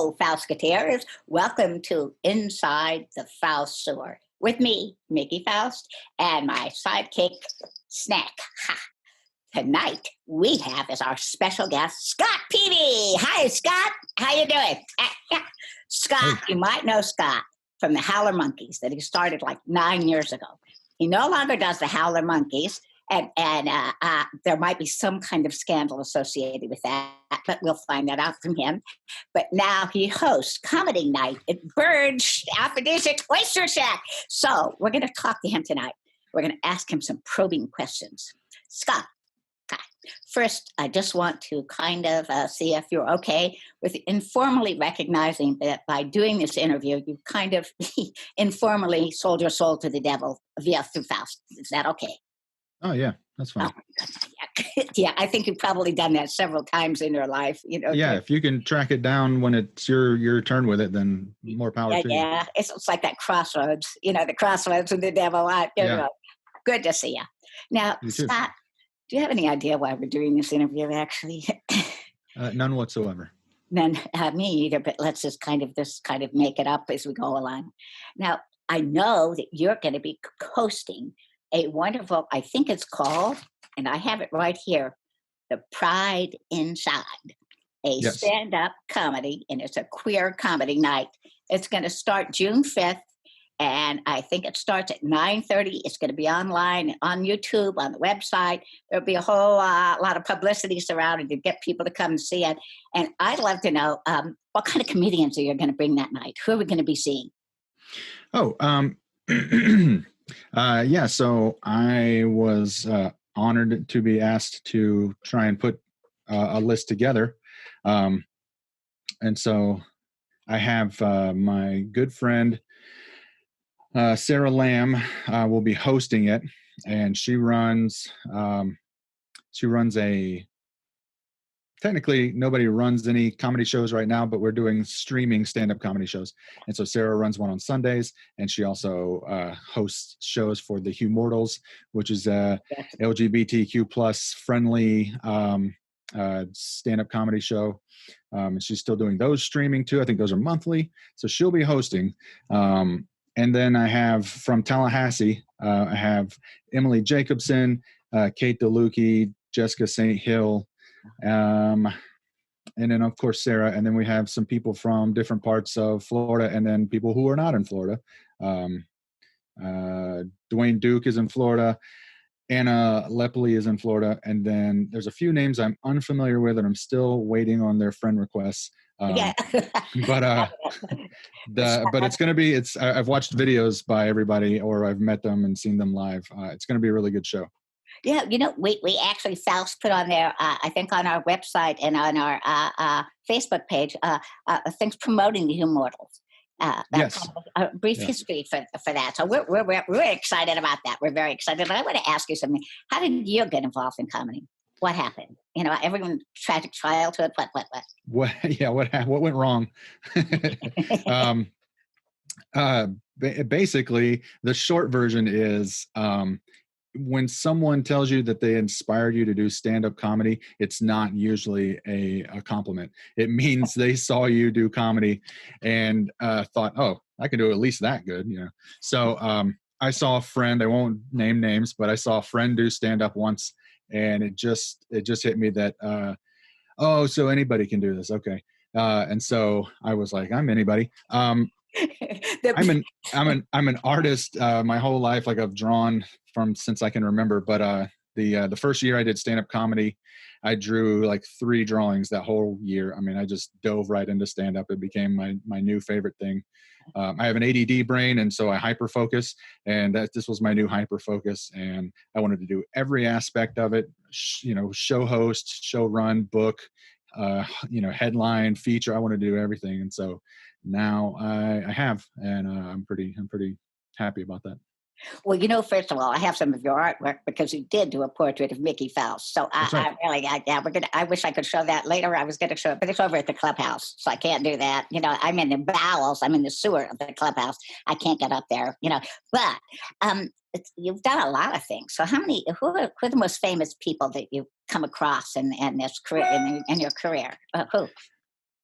Hello, Faustketeers. Welcome to Inside the Faust Sewer with me, Mickee Faust, and my sidekick, Snack. Ha. Tonight, we have as our special guest, Scott Peavy. Hi, Scott. How you doing? Scott, you might know Scott from the Howler Monkeys that he started like 9 years ago. He no longer does the Howler Monkeys, and there might be some kind of scandal associated with that, but we'll find that out from him. But now he hosts Comedy Night at Bird's Aphrodisiac Oyster Shack. So we're going to talk to him tonight. We're going to ask him some probing questions. Scott, first, I just want to kind of see if you're okay with informally recognizing that by doing this interview, you kind of informally sold your soul to the devil through Faust. Is that okay? Oh, yeah, that's fine. Yeah, I think you've probably done that several times in your life. Yeah, if you can track it down when it's your turn with it, then more power to you. Yeah, it's like that crossroads, the crossroads with the devil. Good to see you. Now, Scott, do you have any idea why we're doing this interview, actually? None whatsoever. None, me either, but let's just kind of make it up as we go along. Now, I know that you're going to be hosting a wonderful, I think it's called, and I have it right here, The Pride Inside, a stand-up comedy, and it's a queer comedy night. It's going to start June 5th, and I think it starts at 9:30. It's going to be online, on YouTube, on the website. There'll be a whole lot of publicity surrounding to get people to come and see it. And I'd love to know what kind of comedians are you going to bring that night? Who are we going to be seeing? Oh, so I was honored to be asked to try and put a list together. And so I have my good friend, Sarah Lamb, will be hosting it, and she runs technically nobody runs any comedy shows right now, but we're doing streaming stand-up comedy shows. And so Sarah runs one on Sundays, and she also hosts shows for the Humortals, which is a LGBTQ plus friendly stand-up comedy show. And she's still doing those streaming too. I think those are monthly. So she'll be hosting. And then I have from Tallahassee, I have Emily Jacobson, Kate DeLucchi, Jessica St. Hill, and then of course Sarah. And then we have some people from different parts of Florida, and then people who are not in Florida. Dwayne Duke is in Florida. Anna Lepley is in Florida. And then there's a few names I'm unfamiliar with, and I'm still waiting on their friend requests. But it's going to be, I've watched videos by everybody, or I've met them and seen them live. It's going to be a really good show. Yeah. We actually, Faust put on there, I think on our website and on our Facebook page, things promoting the Humortals. Yes. Kind of a brief history for that. So we're excited about that. We're very excited. But I want to ask you something. How did you get involved in comedy? What happened? Everyone tragic childhood. What? What went wrong? Basically, the short version is when someone tells you that they inspired you to do stand-up comedy, it's not usually a compliment. It means they saw you do comedy and thought, oh, I can do at least that good, So I saw a friend, I won't name names, but I saw a friend do stand-up once, and it just hit me that, so anybody can do this. Okay. And so I was like, I'm anybody. I'm an artist my whole life. Like I've drawn since I can remember, but the first year I did stand-up comedy, I drew like 3 drawings that whole year. I mean, I just dove right into stand-up. It became my new favorite thing. I have an ADD brain, and so I hyper-focus, and this was my new hyper-focus, and I wanted to do every aspect of it, show host, show run, book, headline, feature. I want to do everything, and so now I have, and I'm pretty happy about that. Well, first of all, I have some of your artwork because you did do a portrait of Mickee Faust. So I wish I could show that later. I was going to show it, but it's over at the clubhouse, so I can't do that. I'm in the bowels. I'm in the sewer of the clubhouse. I can't get up there. But you've done a lot of things. So who are the most famous people that you've come across in this career, in your career? Who?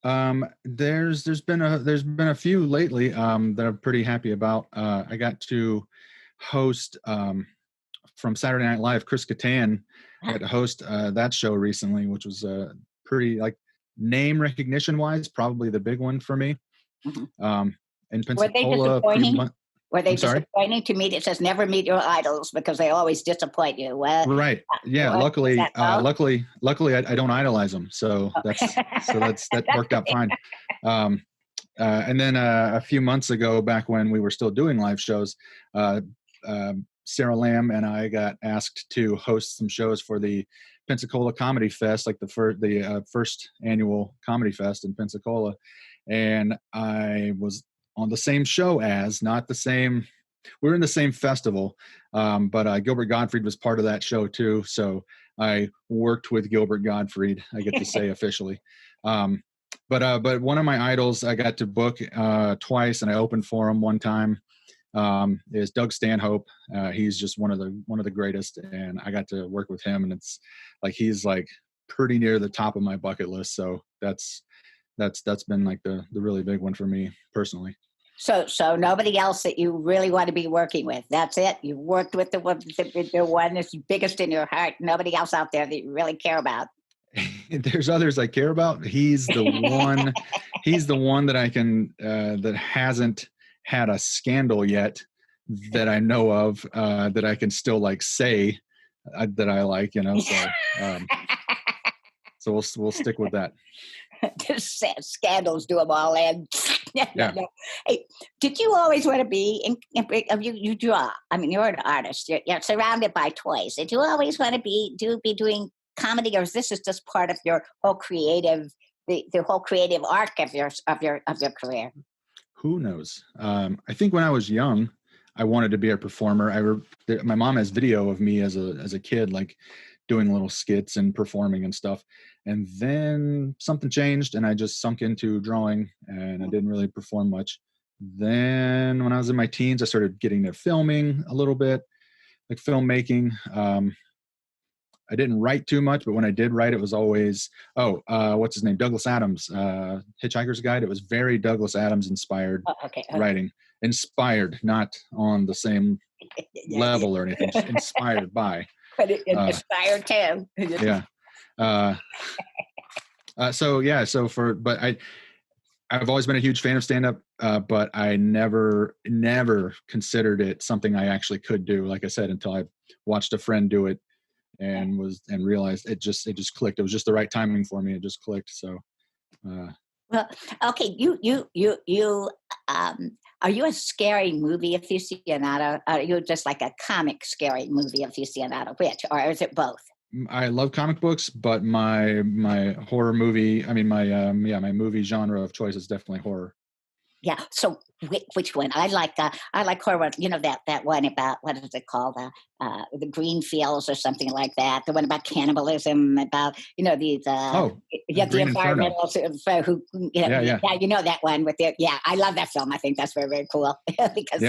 There's been a few lately that I'm pretty happy about. I got to host from Saturday Night Live, Chris Kattan. I got to host that show recently, which was pretty, like, name recognition wise, probably the big one for me. Mhm. In Were they Pensacola, disappointing? Were they I'm sorry. disappointing to meet? It says never meet your idols because they always disappoint you. What? Right. Yeah. Was Luckily, that so? I don't idolize them, so that That's worked out great. fine. Um, and then a few months ago, back when we were still doing live shows, uh, Sarah Lamb and I got asked to host some shows for the Pensacola Comedy Fest, like the first annual comedy fest in Pensacola, and I was on the same show as, not the same. We were in the same festival, but Gilbert Gottfried was part of that show too. So I worked with Gilbert Gottfried, I get to say officially. Um, but one of my idols I got to book twice, and I opened for him one time. Is Doug Stanhope. He's just one of the greatest, and I got to work with him, and it's like he's like pretty near the top of my bucket list. So that's been like the really big one for me personally. So nobody else that you really want to be working with. That's it. You worked with the one that's biggest in your heart. Nobody else out there that you really care about. There's others I care about. He's the one. He's the one that I can that hasn't had a scandal yet that I know of, that I can still like say that I like. Um, so we'll stick with that. Scandals do them all in. Yeah. No. Hey, did you always want to be you draw? I mean, you're an artist. You're surrounded by toys. Did you always want to be doing comedy, or is this just part of your whole the whole creative arc of your career? Who knows? I think when I was young, I wanted to be a performer. My mom has video of me as a kid, like doing little skits and performing and stuff. And then something changed, and I just sunk into drawing, and I didn't really perform much. Then when I was in my teens, I started getting into filming a little bit, like filmmaking. I didn't write too much, but when I did write, it was always, what's his name? Douglas Adams, Hitchhiker's Guide. It was very Douglas Adams inspired Okay. writing. Inspired, not on the same level or anything, just inspired by. But it inspired too. Yeah. I've always been a huge fan of stand-up, but I never considered it something I actually could do, like I said, until I watched a friend do it and realized it just clicked. It was just the right timing for me. It just clicked. So well, okay, are you a scary movie aficionado? Are you just like a comic scary movie aficionado? Which, or is it both? I love comic books, but my horror movie, my movie genre of choice is definitely horror. Yeah. So which one? I like horror. You know that one about, what is it called? The Green Fields or something like that. The one about cannibalism, about these the environmentalists who Yeah. you know that one with the I love that film. I think that's very, very cool because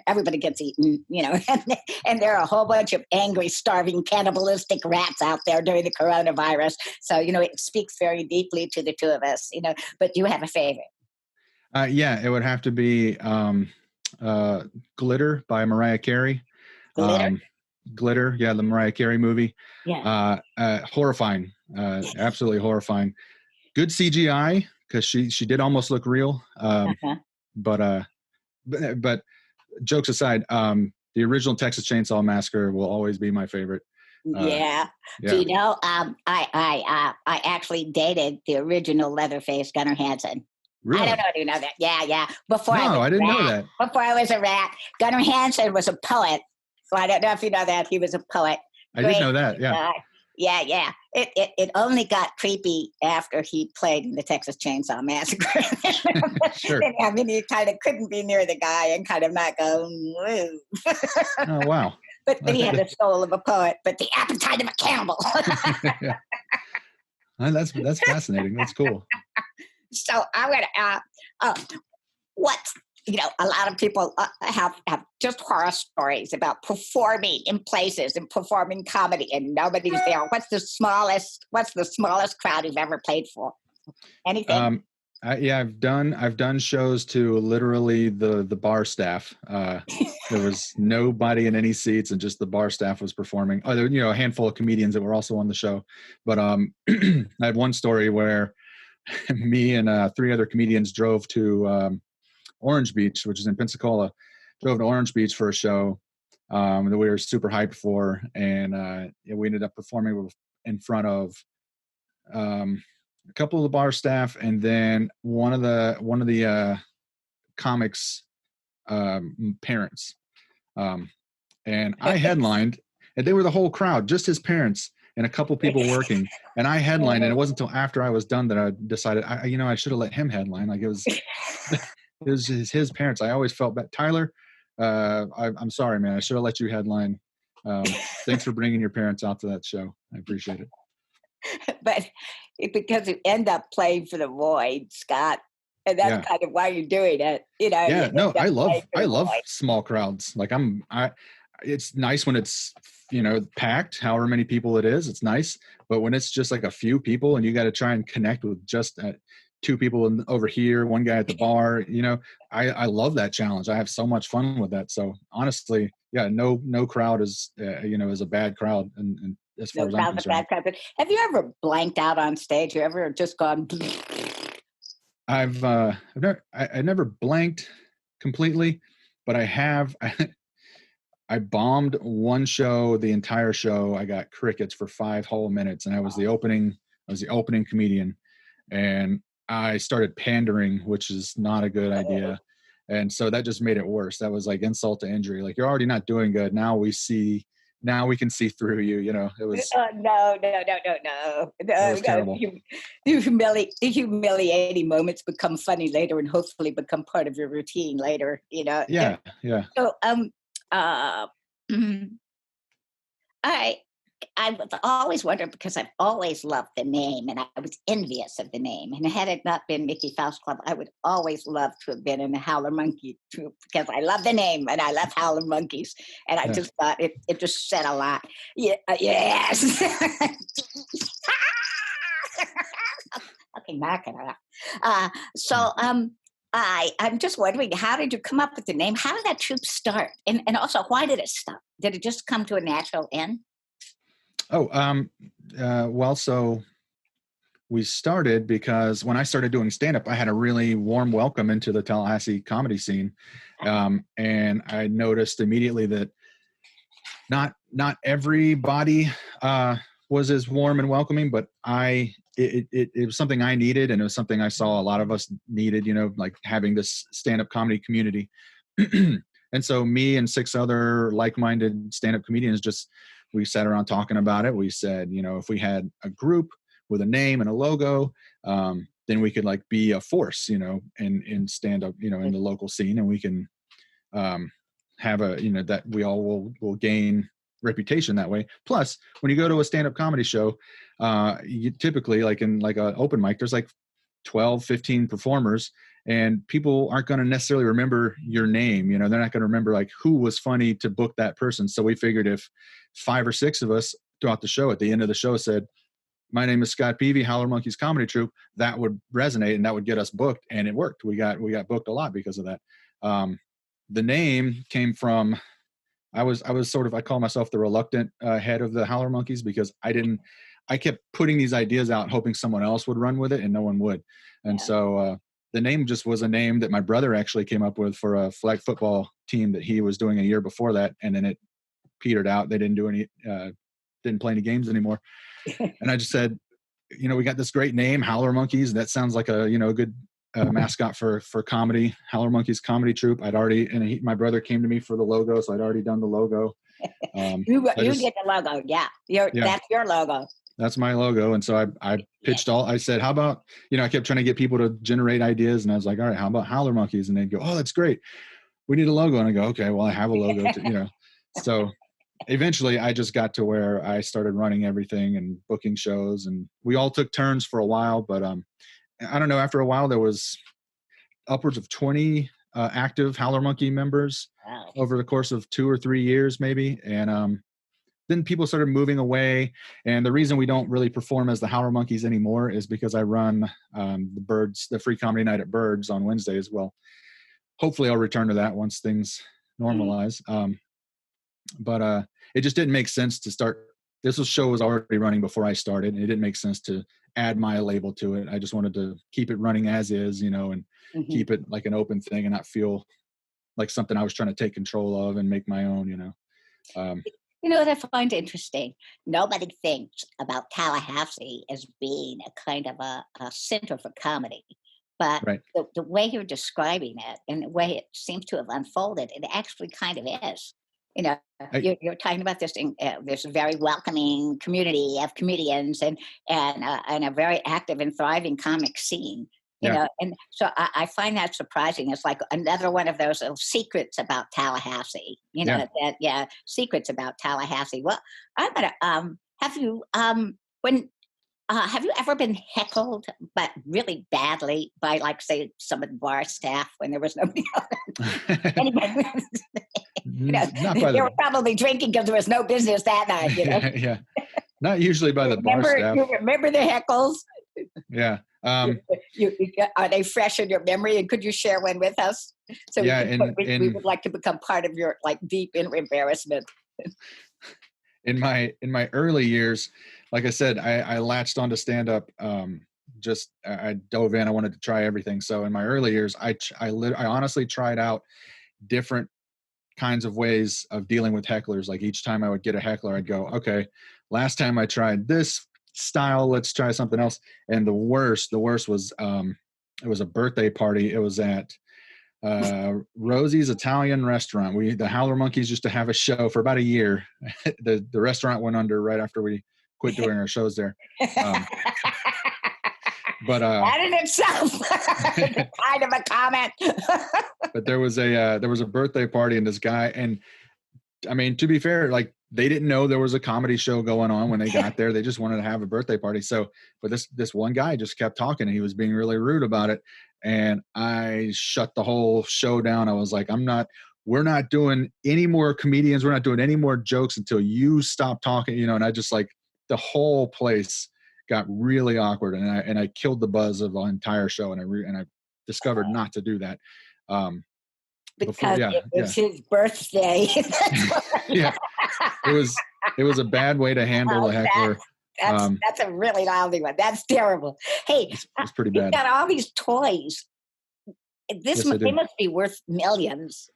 everybody gets eaten, and there are a whole bunch of angry, starving, cannibalistic rats out there during the coronavirus. So it speaks very deeply to the two of us. But do you have a favorite? It would have to be Glitter by Mariah Carey. Glitter? Glitter, the Mariah Carey movie. Yeah. Horrifying, absolutely horrifying. Good CGI, because she did almost look real. But jokes aside, the original Texas Chainsaw Massacre will always be my favorite. Yeah. Do you know? I actually dated the original Leatherface Gunnar Hansen. Really? I don't know if you know that. Yeah. I didn't know that. Before I was a rat, Gunnar Hansen was a poet. So I don't know if you know that. He was a poet. I did know that. Yeah. Yeah. It only got creepy after he played in the Texas Chainsaw Massacre. Sure. I mean, he kind of couldn't be near the guy and kind of not go, woo. Oh, wow. But he had the soul of a poet, but the appetite of a cannibal. Yeah. That's fascinating. That's cool. So I'm going to, a lot of people have just horror stories about performing in places and performing comedy and nobody's there. What's the smallest crowd you've ever played for? Anything? I've done shows to literally the bar staff. There was nobody in any seats, and just the bar staff was performing. Oh, there, a handful of comedians that were also on the show. But I had one story where me and three other comedians drove to Orange Beach, which is in Pensacola. Drove to Orange Beach for a show that we were super hyped for, and we ended up performing in front of a couple of the bar staff, and then one of the comics' parents. And I headlined, and they were the whole crowd, just his parents and a couple people working. And I headlined, and it wasn't until after I was done that I decided, I should have let him headline. Like it was his parents. I always felt bad. Tyler, I'm sorry, man. I should have let you headline. Thanks for bringing your parents out to that show. I appreciate it. But because you end up playing for the Void, Scott, and that's kind of why you're doing it. Yeah, no, I love small crowds. Like it's nice when it's packed, however many people it is. It's nice, but when it's just like a few people and you got to try and connect with just two people over here, one guy at the bar, I love that challenge. I have so much fun with that. So honestly, yeah, no crowd is is a bad crowd, and as far as I'm concerned. But have you ever blanked out on stage? You ever just gone? I've never blanked completely, but I have. I bombed one show, the entire show. I got crickets for 5 whole minutes, and I was the opening comedian, and I started pandering, which is not a good idea. And so that just made it worse. That was like insult to injury. Like, you're already not doing good. Now we can see through you. It was. No. It was terrible. The humiliating moments become funny later, and hopefully become part of your routine later. Yeah. So I always wondered, because I've always loved the name, and I was envious of the name. And had it not been Mickee Faust Club, I would always love to have been in the Howler Monkey troupe, because I love the name and I love Howler Monkeys. And I just thought it just said a lot. Yeah, yes. Okay, knock it off. I'm just wondering, how did you come up with the name? How did that troupe start? And also, why did it stop? Did it just come to a natural end? Well, so we started because when I started doing stand-up, I had a really warm welcome into the Tallahassee comedy scene. And I noticed immediately that not everybody was as warm and welcoming, but it was something I needed, and it was something I saw a lot of us needed, like having this stand-up comedy community. And so me and 6 other like-minded stand-up comedians we sat around talking about it. We said, if we had a group with a name and a logo, then we could like be a force, in stand-up, in the local scene, and we can have that we all will gain reputation that way. Plus, when you go to a stand-up comedy show, you typically, like in like an open mic, there's like 12, 15 performers, and people aren't going to necessarily remember your name. They're not going to remember like who was funny to book that person. So we figured if 5 or 6 of us throughout the show, at the end of the show, said, "My name is Scott Peavy, Howler Monkeys Comedy Troupe," that would resonate and that would get us booked. And it worked. We got booked a lot because of that. The name came from, I was sort of, I call myself the reluctant head of the Howler Monkeys, because I kept putting these ideas out hoping someone else would run with it, and no one would. And so the name just was a name that my brother actually came up with for a flag football team that he was doing a year before that. And then it petered out. They didn't play any games anymore. And I just said, we got this great name, Howler Monkeys. That sounds like a good mascot for comedy, Howler Monkeys Comedy Troupe. My brother came to me for the logo, so I'd already done the logo. You get the logo, yeah. That's your logo. That's my logo. And so I pitched I said, how about, I kept trying to get people to generate ideas, and I was like, all right, how about Howler Monkeys? And they'd go, oh, that's great. We need a logo. And I go, okay, well, I have a logo too, So eventually I just got to where I started running everything and booking shows, and we all took turns for a while, but I don't know, after a while there was upwards of 20 active Howler Monkey members over the course of 2 or 3 years maybe. And then people started moving away. And the reason we don't really perform as the Howler Monkeys anymore is because I run the free comedy night at Birds on Wednesdays. Well, hopefully I'll return to that once things normalize. But it just didn't make sense to start. This show was already running before I started, and it didn't make sense to add my label to it. I just wanted to keep it running as is, and keep it like an open thing and not feel like something I was trying to take control of and make my own, What I find interesting, nobody thinks about Tallahassee as being a kind of a center for comedy. But right. the way you're describing it and the way it seems to have unfolded, it actually kind of is. You're talking about this very welcoming community of comedians and a very active and thriving comic scene. And so I find that surprising. It's like another one of those little secrets about Tallahassee. Secrets about Tallahassee. Well, I'm gonna have you have you ever been heckled, but really badly by, like, say, some of the bar staff when there was nobody else? Anybody? They were probably drinking because there was no business that night. Yeah. Not usually by the bar staff. You remember the heckles? Yeah. Are they fresh in your memory? And could you share one with us? So we would like to become part of your deep embarrassment. In my early years, like I said, I latched onto stand up. I dove in. I wanted to try everything. So in my early years, I honestly tried out different kinds of ways of dealing with hecklers. Like each time I would get a heckler, I'd go, okay, last time I tried this style, let's try something else. And the worst was it was a birthday party. It was at Rosie's Italian restaurant. The Howler Monkeys used to have a show for about a year. The restaurant went under right after we quit doing our shows there. But that in itself kind of a comment. But there was a birthday party, and this guy, and I mean, to be fair, like, they didn't know there was a comedy show going on when they got there. They just wanted to have a birthday party. So, but this one guy just kept talking, and he was being really rude about it. And I shut the whole show down. I was like, we're not doing any more comedians. We're not doing any more jokes until you stop talking, and I just, like, the whole place got really awkward, and I killed the buzz of the entire show. And I discovered not to do that. Because it was his birthday. Yeah, it was a bad way to handle a heckler. That's a really lousy one. That's terrible. Hey, it's pretty bad. You've got all these toys. They must be worth millions.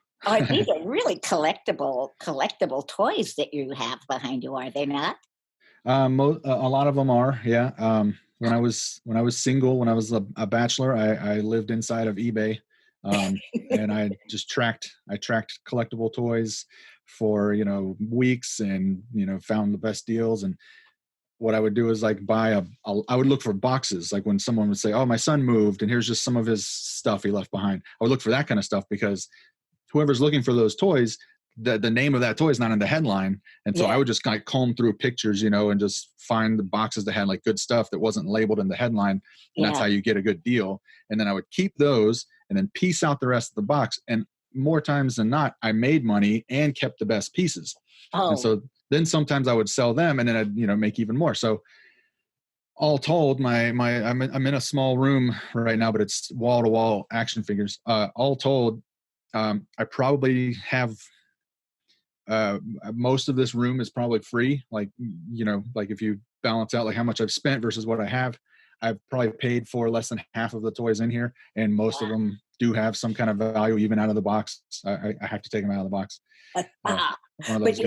These are really collectible toys that you have behind you, are they not? A lot of them are. Yeah. When I was single, when I was a bachelor, I lived inside of eBay. And I tracked collectible toys for, weeks, and, found the best deals. And what I would do is, like, I would look for boxes. Like when someone would say, oh, my son moved and here's just some of his stuff he left behind. I would look for that kind of stuff, because whoever's looking for those toys, the name of that toy is not in the headline. And so I would just kind of comb through pictures, and just find the boxes that had, like, good stuff that wasn't labeled in the headline. And that's how you get a good deal. And then I would keep those and then piece out the rest of the box. And more times than not, I made money and kept the best pieces. Oh. And so then sometimes I would sell them, and then I'd, make even more. So all told, I'm in a small room right now, but it's wall to wall action figures. All told, I probably have, most of this room is probably free. Like, like if you balance out, like, how much I've spent versus what I have, I've probably paid for less than half of the toys in here, and most of them do have some kind of value even out of the box. I have to take them out of the box. But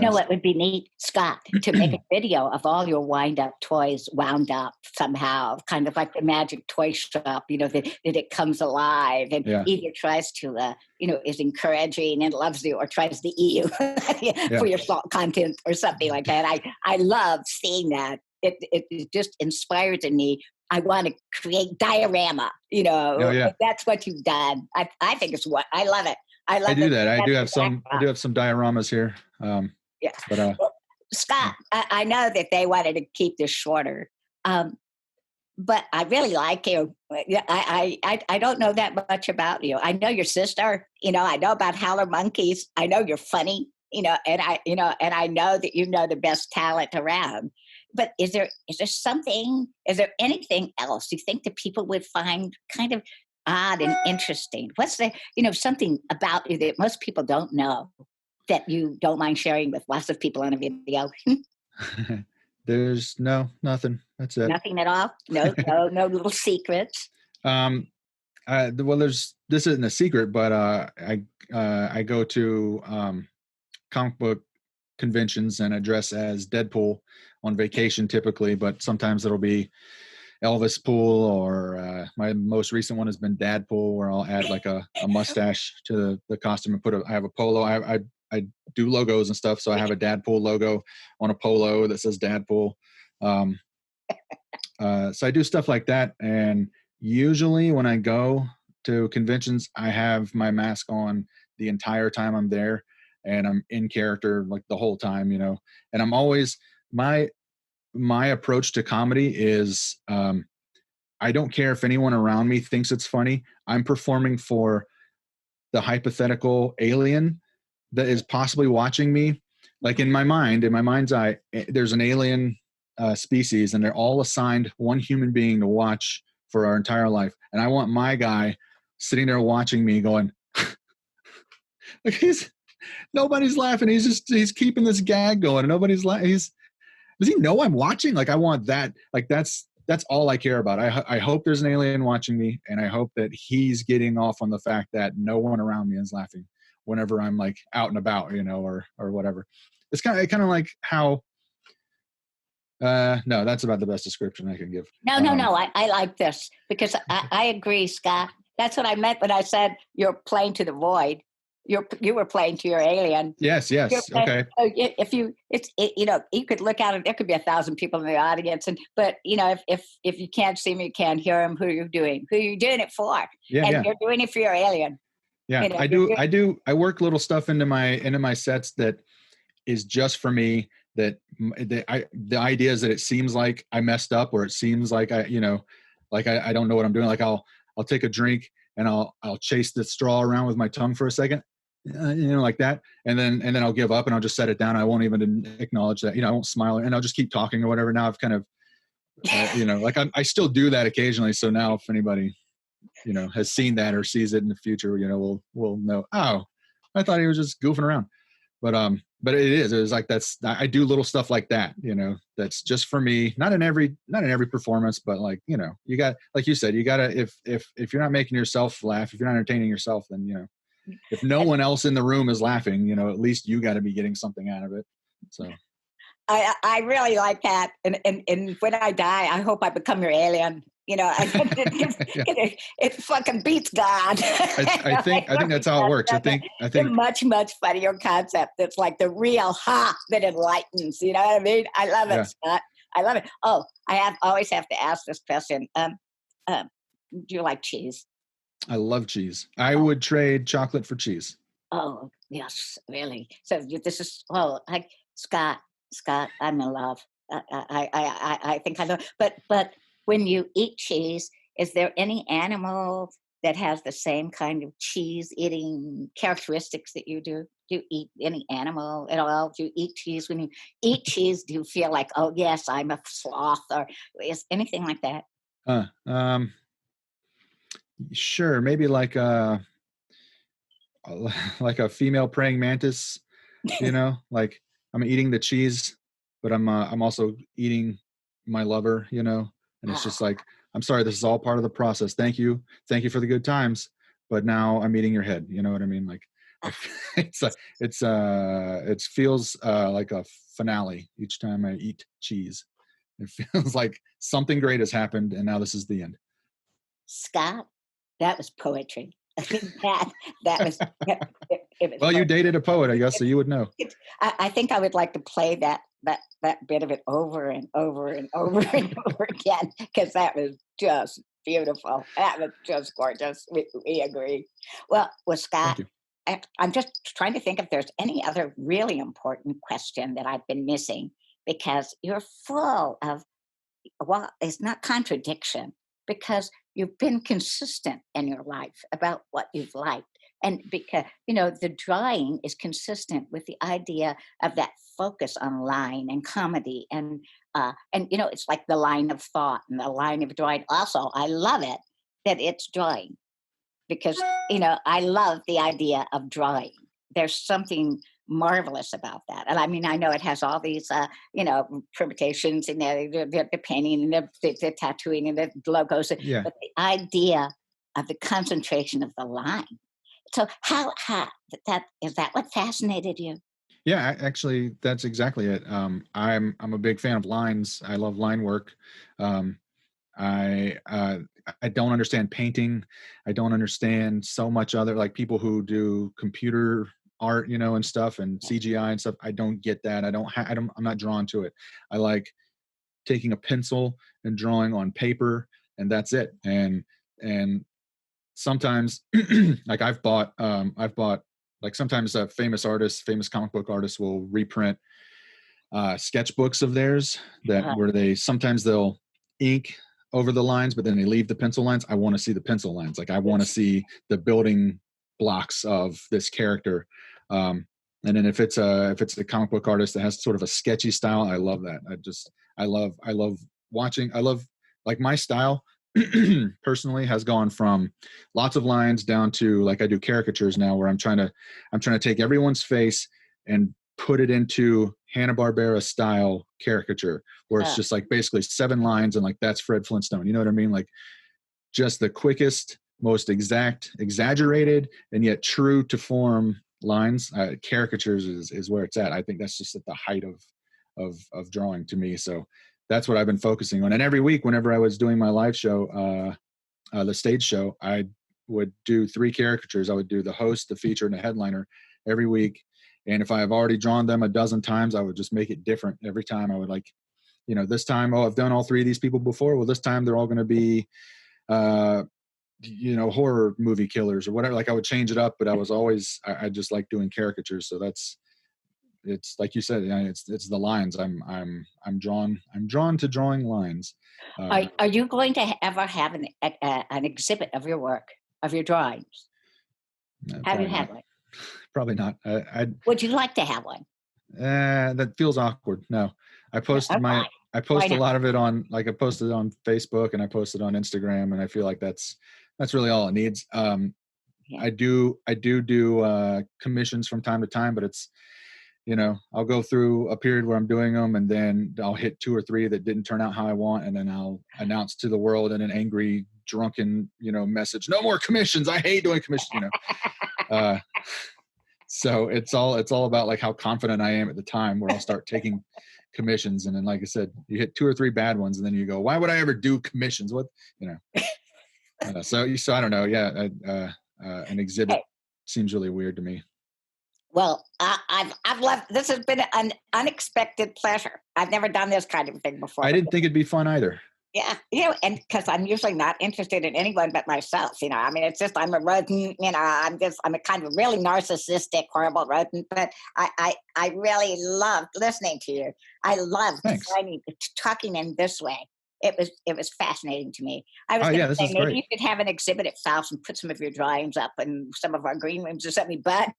know what would be neat, Scott, to make a video of all your wind-up toys wound up somehow, kind of like the magic toy shop, that it comes alive and either tries to, is encouraging and loves you, or tries to eat you for your salt content or something like that. I love seeing that. It just inspires in me. I want to create diorama, That's what you've done. I think it's what I love it. I do that. I do have some dioramas here. But Scott, I know that they wanted to keep this shorter, but I really like you. I don't know that much about you. I know your sister. I know about Howler Monkeys. I know you're funny. and I know that you know the best talent around. But is there anything else you think that people would find kind of odd and interesting? What's something about you that most people don't know that you don't mind sharing with lots of people on a video? There's nothing. That's it. Nothing at all? No little secrets? Well, this isn't a secret, but I go to comic book conventions and I dress as Deadpool on vacation typically, but sometimes it'll be Elvis Pool, or my most recent one has been Dad Pool, where I'll add like a mustache to the costume and I have a polo. I do logos and stuff, so I have a Dad Pool logo on a polo that says Dad Pool. So I do stuff like that, and usually when I go to conventions, I have my mask on the entire time I'm there, and I'm in character like the whole time, and I'm always my approach to comedy is I don't care if anyone around me thinks it's funny. I'm performing for the hypothetical alien that is possibly watching me. Like in my mind's eye, there's an alien species, and they're all assigned one human being to watch for our entire life. And I want my guy sitting there watching me going, like nobody's laughing. He's keeping this gag going. Nobody's laughing. Does he know I'm watching? Like I want that. Like that's all I care about. I hope there's an alien watching me, and I hope that he's getting off on the fact that no one around me is laughing whenever I'm like out and about, or whatever. It's kind of like how. No, that's about the best description I can give. No. I like this because I agree, Scott. That's what I meant when I said you're playing to the void. You were playing to your alien. Yes. Okay. If you could look out and there could be 1,000 people in the audience, but if you can't see me, you can't hear them. Who are you doing it for? Yeah. You're doing it for your alien. Yeah, I do. I work little stuff into my sets that is just for me. The idea is that it seems like I messed up, or it seems like I don't know what I'm doing. Like I'll take a drink and I'll chase the straw around with my tongue for a second, like that. And then I'll give up and I'll just set it down. I won't even acknowledge that, I won't smile, and I'll just keep talking or whatever. Now I've kind of, like I still do that occasionally. So now if anybody, has seen that or sees it in the future, we'll know, oh, I thought he was just goofing around. But it's like, I do little stuff like that, that's just for me, not in every performance, but like, you got, like you said, you gotta, if you're not making yourself laugh, if you're not entertaining yourself, then, if no one else in the room is laughing, at least you got to be getting something out of it. So I really like that. And when I die, I hope I become your alien. It fucking beats God. I think that's how it works. I think a much funnier concept. That's like the real that enlightens. You know what I mean? I love it, Scott. I love it. Oh, always have to ask this question. Do you like cheese? I love cheese. I would trade chocolate for cheese. Oh yes, really. So this is like Scott, I'm in love. I think I love. But when you eat cheese, is there any animal that has the same kind of cheese eating characteristics that you do? Do you eat any animal at all? Do you eat cheese? When you eat cheese, do you feel like, oh yes, I'm a sloth, or is anything like that? Sure, maybe like a female praying mantis, like I'm eating the cheese, but I'm also eating my lover, and it's just like, I'm sorry, this is all part of the process. Thank you for the good times, but now I'm eating your head. You know what I mean? Like it feels like a finale each time I eat cheese. It feels like something great has happened, and now this is the end. Scott, that was poetry. that was. Well, you dated a poet, I guess, so you would know. I think I would like to play that bit of it over and over and over and over again, because that was just beautiful. That was just gorgeous. We agree. Well, Scott, I'm just trying to think if there's any other really important question that I've been missing, because you're full of, well, it's not contradiction, because you've been consistent in your life about what you've liked. And because, the drawing is consistent with the idea of that focus on line and comedy. And it's like the line of thought and the line of drawing. Also, I love it that it's drawing because, I love the idea of drawing. There's something marvelous about that. And I mean, I know it has all these, permutations and the painting and the tattooing and the logos, Yeah. but the idea of the concentration of the line. So how is that what fascinated you? Yeah, actually, that's exactly it. I'm a big fan of lines. I love line work. Um, I don't understand painting. I don't understand so much other, like, people who do computer art, and stuff, and CGI and stuff. I don't get that. I'm not drawn to it. I like taking a pencil and drawing on paper, and that's it. And sometimes, like, I've bought like, sometimes famous comic book artists will reprint sketchbooks of theirs where they'll ink over the lines, but then they leave the pencil lines. I want to see the pencil lines. Like, I want to see the building blocks of this character. And then if it's a comic book artist that has sort of a sketchy style, I love that. I love watching. I love, like, my style personally has gone from lots of lines down to, like, I do caricatures now, where I'm trying to take everyone's face and put it into Hanna-Barbera style caricature, where it's just like basically 7 lines and, like, that's Fred Flintstone. You know what I mean? Like, just the quickest, most exact, exaggerated, and yet true to form lines. Caricatures is where it's at. I think that's just at the height of drawing to me. So that's what I've been focusing on. And every week, whenever I was doing my live show, the stage show, I would do 3 caricatures. I would do the host, the feature, and the headliner every week. And if I've already drawn them a dozen times, I would just make it different every time. I would, like, this time, I've done all 3 of these people before. Well, this time they're all going to be, horror movie killers or whatever. Like, I would change it up, but I just like doing caricatures. So it's like you said, it's the lines. I'm drawn to drawing lines. Are you going to ever have an exhibit of your work, of your drawings? Have you had one? Probably not. Would you like to have one? That feels awkward. No, I post a lot of it on, like, I posted it on Facebook and I posted on Instagram, and I feel like that's really all it needs. I do commissions from time to time, but it's, I'll go through a period where I'm doing them, and then I'll hit 2 or 3 that didn't turn out how I want, and then I'll announce to the world in an angry, drunken, message, no more commissions. I hate doing commissions. So it's all about, like, how confident I am at the time, where I'll start taking commissions, and then, like I said, you hit 2 or 3 bad ones, and then you go, why would I ever do commissions? What, so I don't know. Yeah, an exhibit seems really weird to me. Well, I've loved. This has been an unexpected pleasure. I've never done this kind of thing before. I didn't think it'd be fun either. Yeah, and because I'm usually not interested in anyone but myself. I mean, it's just, I'm a rodent. I'm a kind of really narcissistic, horrible rodent. But I really loved listening to you. I loved talking in this way. It was fascinating to me. I was going to say, maybe you could have an exhibit at Faust and put some of your drawings up in some of our green rooms or something, but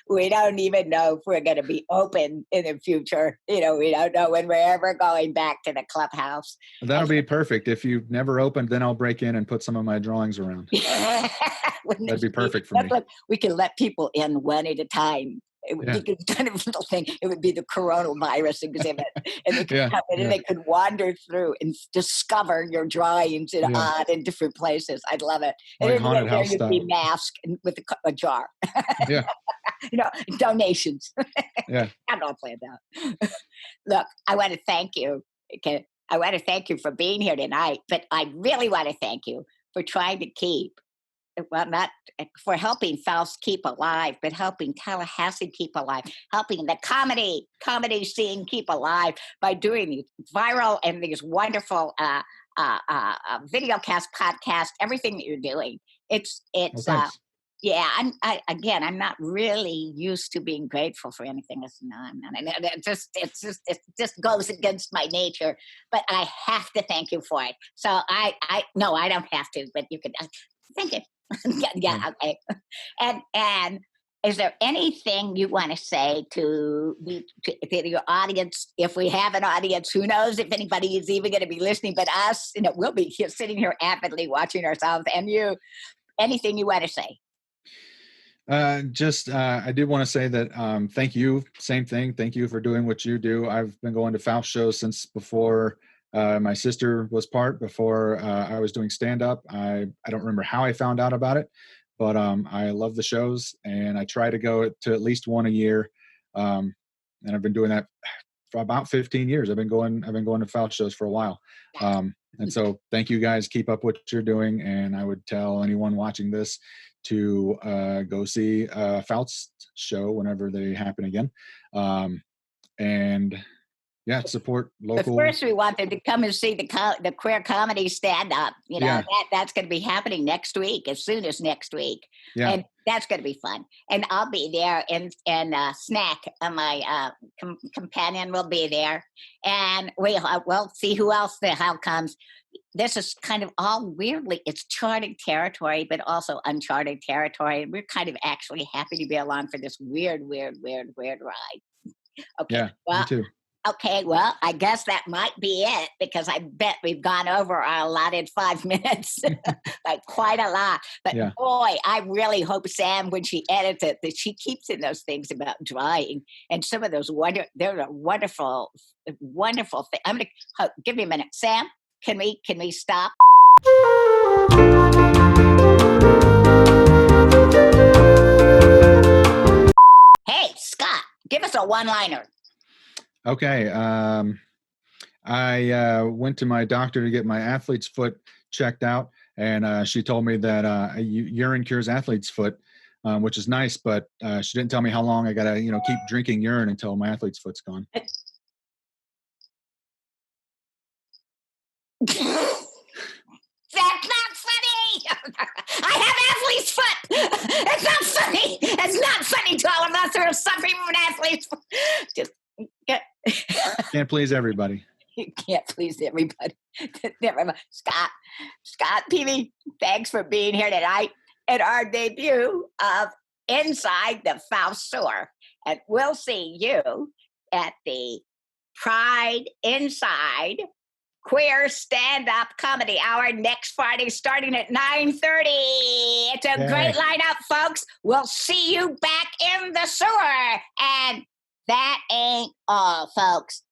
we don't even know if we're going to be open in the future. We don't know when we're ever going back to the clubhouse. That'll be perfect. If you've never opened, then I'll break in and put some of my drawings around. That'd be perfect for me. Like, we can let people in one at a time. It would be the kind of little thing. It would be the coronavirus exhibit, and they could come in and they could wander through and discover your drawings in odd and different places. I'd love it. Like and haunted house you'd style. Be masked and with a jar. Yeah. Donations. Yeah. I'm not playing that. Look, I want to thank you. Okay, I want to thank you for being here tonight, but I really want to thank you for trying to keep. Well, not for helping Faust keep alive, but helping Tallahassee keep alive, helping the comedy scene keep alive by doing these viral and these wonderful video cast, podcast, everything that you're doing. It's yeah. I'm not really used to being grateful for anything. It just goes against my nature, but I have to thank you for it. So I don't have to, but you can. Thank you. Yeah, okay. And is there anything you want to say to your audience? If we have an audience, who knows if anybody is even going to be listening but us? We'll be here, sitting here avidly watching ourselves and you. Anything you want to say? I did want to say that thank you. Same thing. Thank you for doing what you do. I've been going to Faust shows since before my sister was before I was doing stand up. I don't remember how I found out about it, but I love the shows and I try to go to at least one a year. And I've been doing that for about 15 years. I've been going to Faust shows for a while. And so thank you guys. Keep up what you're doing. And I would tell anyone watching this to go see a Faust show whenever they happen again. And yeah, support local. But first, we want them to come and see the queer comedy stand-up. That's going to be happening next week, as soon as next week. Yeah. And that's going to be fun. And I'll be there, and Snack, my companion, will be there. And we'll see who else the hell comes. This is kind of all weirdly, it's charted territory, but also uncharted territory. And we're kind of actually happy to be along for this weird ride. Okay. Yeah, well, me too. Okay, well, I guess that might be it, because I bet we've gone over our allotted 5 minutes, like quite a lot. But Yeah. Boy, I really hope Sam, when she edits it, that she keeps in those things about drying and some of those they're a wonderful thing. I'm going to give me a minute. Sam, can we stop? Hey, Scott, give us a one-liner. Okay. I went to my doctor to get my athlete's foot checked out, and she told me that urine cures athlete's foot, which is nice, but she didn't tell me how long I gotta, keep drinking urine until my athlete's foot's gone. That's not funny. I have athlete's foot. It's not funny. It's not funny to all of us who are suffering from an athlete's foot. Just can't please everybody. You can't please everybody. Never mind. Scott Peavy, thanks for being here tonight at our debut of Inside the Faust Sewer. And we'll see you at the Pride Inside Queer Stand-Up Comedy Hour next Friday, starting at 9:30. It's a great lineup, folks. We'll see you back in the sewer. And that ain't all, folks.